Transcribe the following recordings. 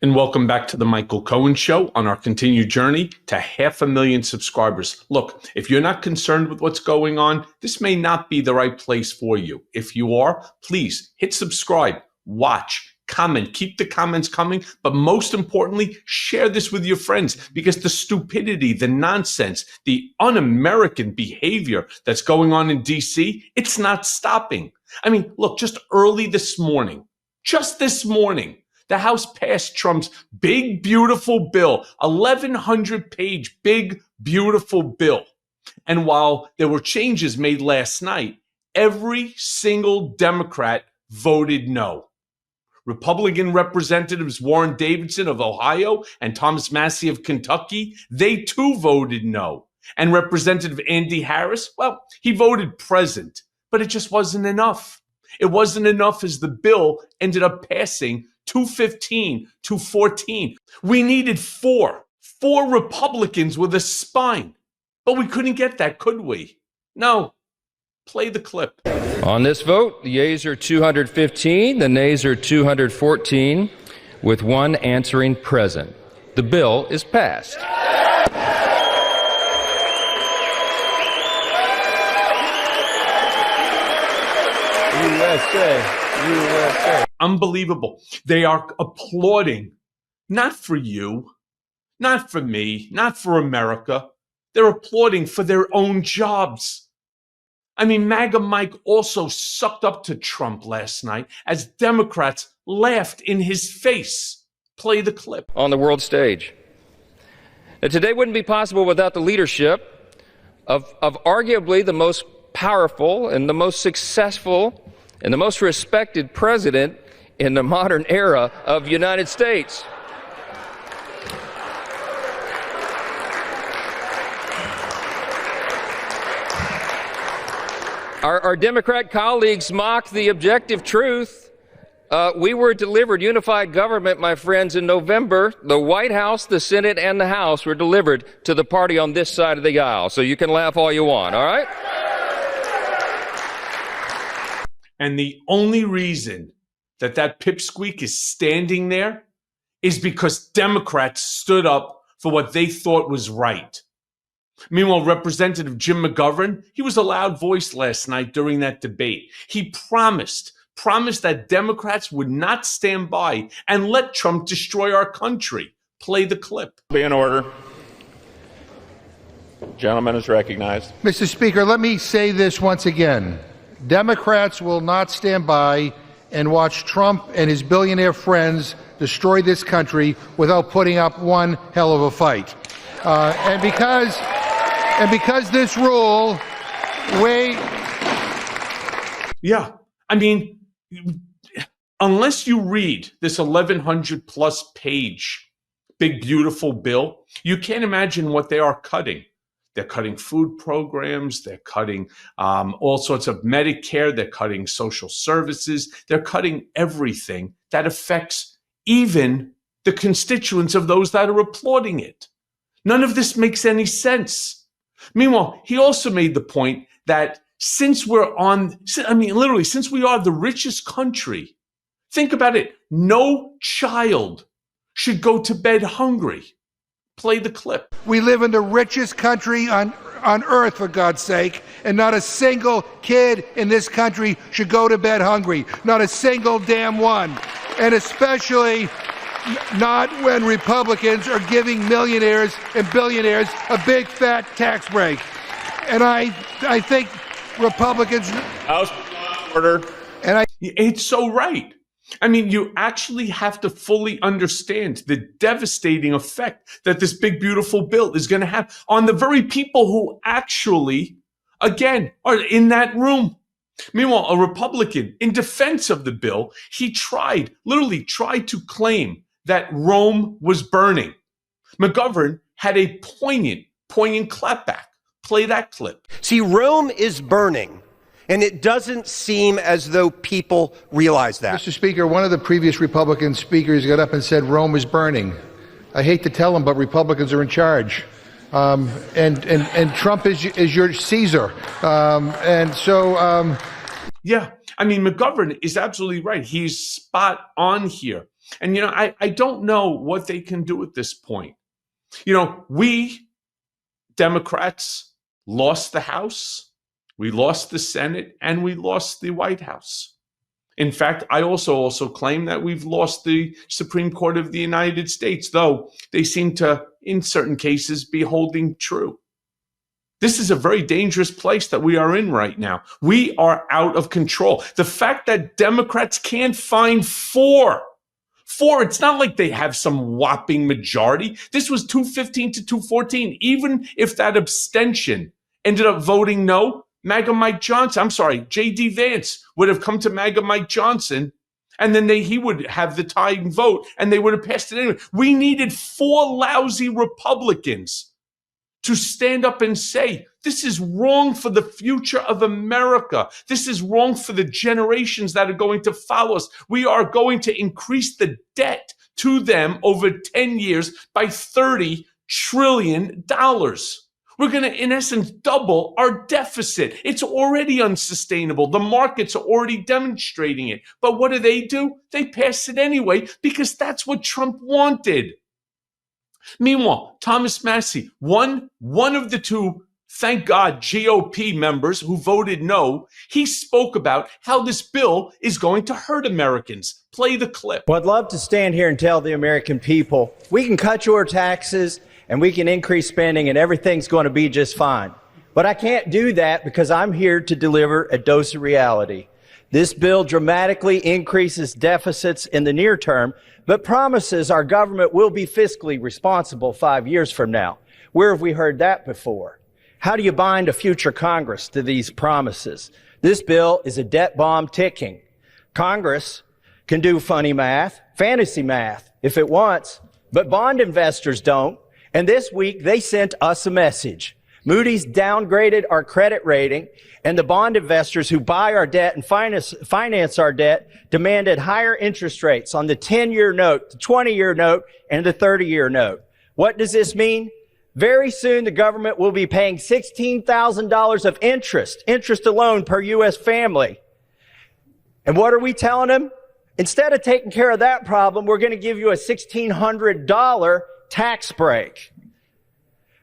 And welcome back to the Michael Cohen Show on our continued journey to 500,000 subscribers. Look, if you're not concerned with what's going on, this may not be the right place for you. If you are, please hit subscribe, watch, comment, keep the comments coming, but most importantly, share this with your friends because the stupidity, the nonsense, the un-American behavior that's going on in DC, it's not stopping. I mean, look, just this morning, the House passed Trump's big, beautiful bill, 1,100-page big, beautiful bill. And while there were changes made last night, every single Democrat voted no. Republican Representatives Warren Davidson of Ohio and Thomas Massey of Kentucky, they too voted no. And Representative Andy Harris, well, he voted present, but it just wasn't enough. It wasn't enough as the bill ended up passing 215-14. We needed four Republicans with a spine, but we couldn't get that, could we? No. Play the clip. On this vote, the yeas are 215, the nays are 214, with one answering present. The bill is passed. USA. Unbelievable. They are applauding, not for you, not for me, not for America. They're applauding for their own jobs. I mean, MAGA Mike also sucked up to Trump last night as Democrats laughed in his face. Play the clip. On the world stage. And today wouldn't be possible without the leadership of arguably the most powerful and the most successful and the most respected president in the modern era of the United States. Our Democrat colleagues mock the objective truth. We were delivered unified government, my friends, in November. The White House, the Senate, and the House were delivered to the party on this side of the aisle. So you can laugh all you want, all right? And the only reason that pipsqueak is standing there is because Democrats stood up for what they thought was right. Meanwhile, Representative Jim McGovern, he was a loud voice last night during that debate. He promised that Democrats would not stand by and let Trump destroy our country. Play the clip. Be in order. Gentleman is recognized. Mr. Speaker, let me say this once again. Democrats will not stand by and watch Trump and his billionaire friends destroy this country without putting up one hell of a fight. And because this rule, Yeah, I mean, unless you read this 1,100-plus page big, beautiful bill, you can't imagine what they are cutting. They're cutting food programs. They're cutting all sorts of Medicare. They're cutting social services. They're cutting everything that affects even the constituents of those that are applauding it. None of this makes any sense. Meanwhile, he also made the point that since we are the richest country, think about it, no child should go to bed hungry. Play the clip. we live in the richest country on earth, for God's sake, and not a single kid in this country should go to bed hungry. Not a single damn one. And especially not when Republicans are giving millionaires and billionaires a big fat tax break. And I think Republicans... House order. It's so right. I mean, you actually have to fully understand the devastating effect that this big, beautiful bill is going to have on the very people who actually, again, are in that room. Meanwhile, a Republican, in defense of the bill, he literally tried to claim that Rome was burning. McGovern had a poignant clapback. Play that clip. See, Rome is burning. And it doesn't seem as though people realize that. Mr. Speaker, one of the previous Republican speakers got up and said Rome is burning. I hate to tell him, but Republicans are in charge. And Trump is your Caesar. Yeah, I mean, McGovern is absolutely right. He's spot on here. And, I don't know what they can do at this point. We Democrats lost the House, we lost the Senate, and we lost the White House. In fact, I also claim that we've lost the Supreme Court of the United States, though they seem to, in certain cases, be holding true. This is a very dangerous place that we are in right now. We are out of control. The fact that Democrats can't find four, it's not like they have some whopping majority. This was 215 to 214. Even if that abstention ended up voting no, J.D. Vance would have come to MAGA Mike Johnson, and then he would have the tying vote, and they would have passed it anyway. We needed four lousy Republicans to stand up and say, this is wrong for the future of America. This is wrong for the generations that are going to follow us. We are going to increase the debt to them over 10 years by $30 trillion. We're going to, in essence, double our deficit. It's already unsustainable. The markets are already demonstrating it. But what do? They pass it anyway because that's what Trump wanted. Meanwhile, Thomas Massie, one of the two, thank God, GOP members who voted no, he spoke about how this bill is going to hurt Americans. Play the clip. Well, I'd love to stand here and tell the American people, we can cut your taxes and we can increase spending and everything's going to be just fine. But I can't do that because I'm here to deliver a dose of reality. This bill dramatically increases deficits in the near term, but promises our government will be fiscally responsible 5 years from now. Where have we heard that before? How do you bind a future Congress to these promises? This bill is a debt bomb ticking. Congress can do funny math, fantasy math, if it wants, but bond investors don't. And this week, they sent us a message. Moody's downgraded our credit rating, and the bond investors who buy our debt and finance our debt demanded higher interest rates on the 10-year note, the 20-year note, and the 30-year note. What does this mean? Very soon, the government will be paying $16,000 of interest alone per U.S. family. And what are we telling them? Instead of taking care of that problem, we're going to give you a $1,600 tax break.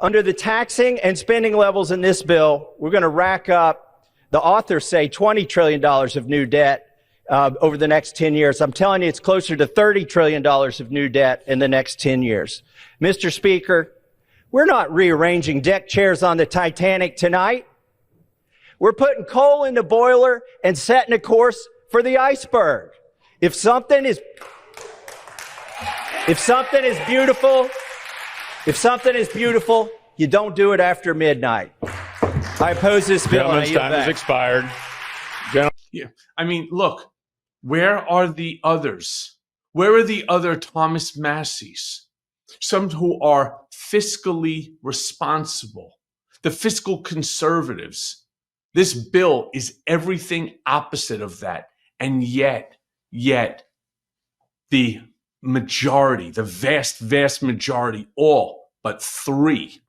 Under the taxing and spending levels in this bill, we're going to rack up, the authors say, $20 trillion of new debt over the next 10 years. I'm telling you, it's closer to $30 trillion of new debt in the next 10 years. Mr. Speaker, we're not rearranging deck chairs on the Titanic tonight. We're putting coal in the boiler and setting a course for the iceberg. If something is beautiful, you don't do it after midnight. I oppose this bill. Gentleman's time has expired. Yeah. I mean, look, where are the others? Where are the other Thomas Massies? Some who are fiscally responsible, the fiscal conservatives. This bill is everything opposite of that. And yet, the majority, the vast majority, all but three,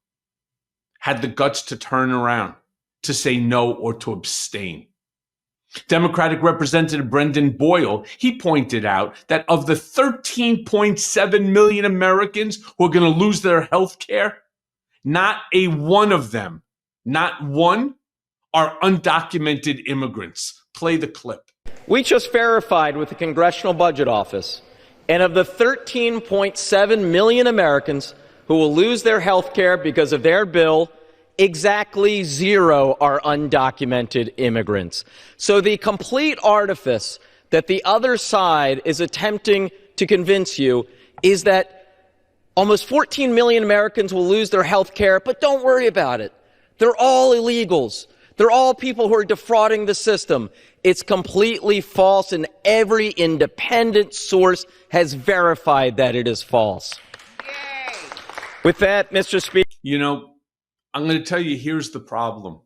had the guts to turn around, to say no, or to abstain. Democratic Representative Brendan Boyle, he pointed out that of the 13.7 million Americans who are going to lose their health care, not a one of them, not one, are undocumented immigrants. Play the clip. We just verified with the Congressional Budget Office, and of the 13.7 million Americans who will lose their health care because of their bill, exactly 0 are undocumented immigrants. So the complete artifice that the other side is attempting to convince you is that almost 14 million Americans will lose their health care, but don't worry about it. They're all illegals. They're all people who are defrauding the system. It's completely false, and every independent source has verified that it is false. Yay. With that, Mr. Speaker. I'm going to tell you, here's the problem.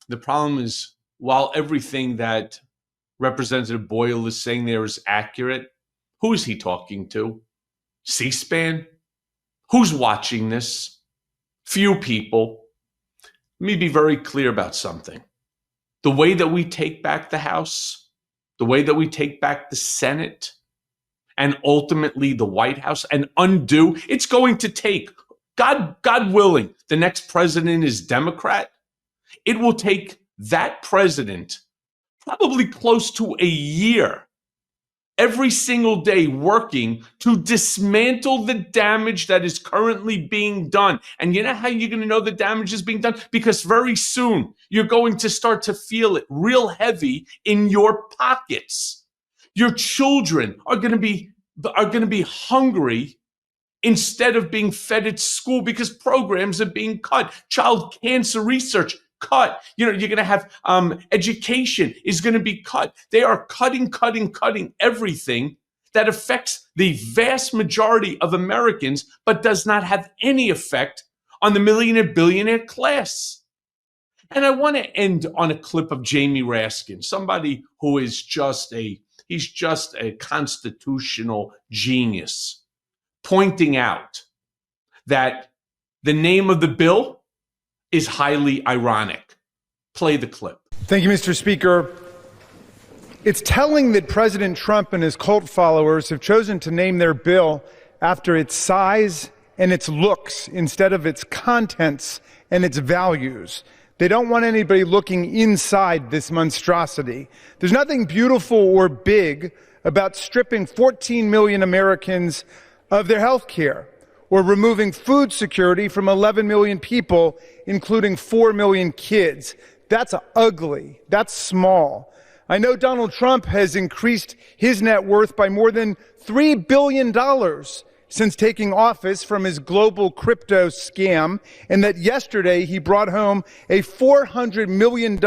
The problem is, while everything that Representative Boyle is saying there is accurate, who is he talking to? C-SPAN? Who's watching this? Few people. Let me be very clear about something. The way that we take back the House, the way that we take back the Senate, and ultimately the White House and undo. It's going to take, God willing, the next president is Democrat. It will take that president probably close to a year every single day working to dismantle the damage that is currently being done. And you know how you're going to know the damage is being done? Because very soon you're going to start to feel it real heavy in your pockets. Your children are going to be hungry instead of being fed at school because programs are being cut. Child cancer research cut. You're going to have education is going to be cut. They are cutting everything that affects the vast majority of Americans, but does not have any effect on the millionaire billionaire class. And I want to end on a clip of Jamie Raskin, somebody who is he's just a constitutional genius, pointing out that the name of the bill is highly ironic. Play the clip. Thank you, Mr. Speaker. It's telling that President Trump and his cult followers have chosen to name their bill after its size and its looks instead of its contents and its values. They don't want anybody looking inside this monstrosity. There's nothing beautiful or big about stripping 14 million Americans of their health care, or removing food security from 11 million people, including 4 million kids. That's ugly. That's small. I know Donald Trump has increased his net worth by more than $3 billion since taking office from his global crypto scam, and that yesterday he brought home a $400 million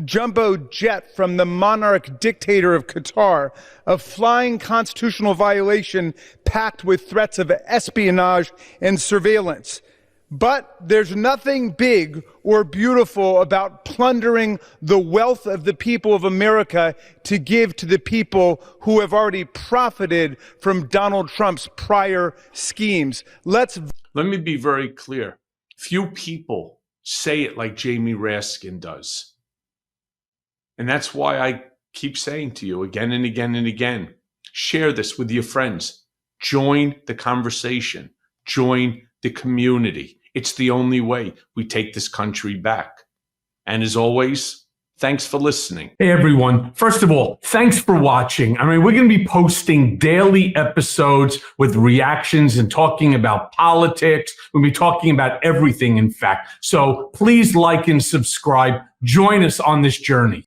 jumbo jet from the monarch dictator of Qatar, a flying constitutional violation packed with threats of espionage and surveillance. But there's nothing big or beautiful about plundering the wealth of the people of America to give to the people who have already profited from Donald Trump's prior schemes. Let me be very clear. Few people say it like Jamie Raskin does. And that's why I keep saying to you again and again and again, share this with your friends. Join the conversation. Join the community. It's the only way we take this country back. And as always, thanks for listening. Hey, everyone. First of all, thanks for watching. I mean, we're going to be posting daily episodes with reactions and talking about politics. We'll be talking about everything, in fact. So please like and subscribe. Join us on this journey.